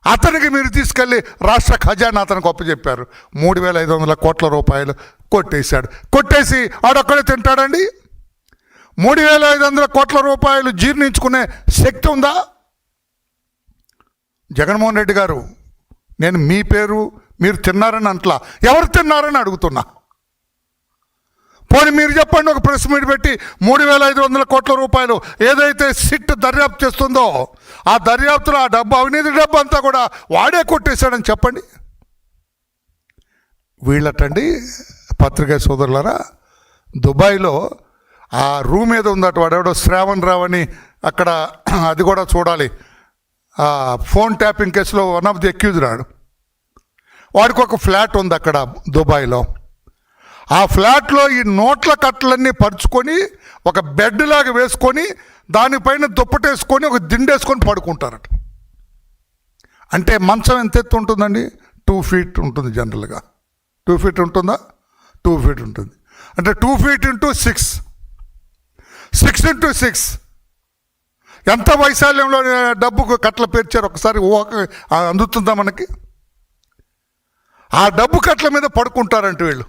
అతనికి మీరు తీసుకెళ్ళి రాష్ట్ర ఖజానా అతనికి అప్పచెప్పారు. 3,500 కోట్ల రూపాయలు కొట్టేశాడు. కొట్టేసి ఆడొక్కడే తింటాడండి? 3,500 కోట్ల రూపాయలు జీర్ణించుకునే శక్తి ఉందా? జగన్మోహన్ రెడ్డి గారు, నేను మీ పేరు మీరు తిన్నారని అంట్లా, ఎవరు తిన్నారని అడుగుతున్నా. పోనీ మీరు చెప్పండి, ఒక ప్రెస్ మీట్ పెట్టి 3,500 కోట్ల రూపాయలు ఏదైతే సిట్ దర్యాప్తు చేస్తుందో ఆ దర్యాప్తులో ఆ డబ్బు, అవినీతి డబ్బు అంతా కూడా వాడే కొట్టేశాడని చెప్పండి. వీళ్ళటండి పత్రికా సోదరులారా, దుబాయ్లో ఆ రూమ్ ఏదో ఉందట, వాడెవడో శ్రావణ్ రావు అని, అక్కడ అది కూడా చూడాలి. ఫోన్ ట్యాపింగ్ కేసులో వన్ ఆఫ్ ది అక్యూజ్ రాడు. వాడికి ఒక ఫ్లాట్ ఉంది అక్కడ దుబాయ్లో. ఆ ఫ్లాట్లో ఈ నోట్ల కట్టలన్నీ పరుచుకొని ఒక బెడ్ లాగా వేసుకొని దానిపైన దుప్పటేసుకొని ఒక దిండేసుకొని పడుకుంటారట. అంటే మంచం ఎంత ఎత్తు ఉంటుందండి? 2 feet ఉంటుంది జనరల్గా. 2 feet ఉంటుందా? 2 feet ఉంటుంది. అంటే 2 feet into 6, 6 into 6 ఎంత వైశాల్యంలో డబ్బుకు కట్టలు పేర్చారు ఒకసారి అందుతుందా మనకి? ఆ డబ్బు కట్టల మీద పడుకుంటారంట వీళ్ళు.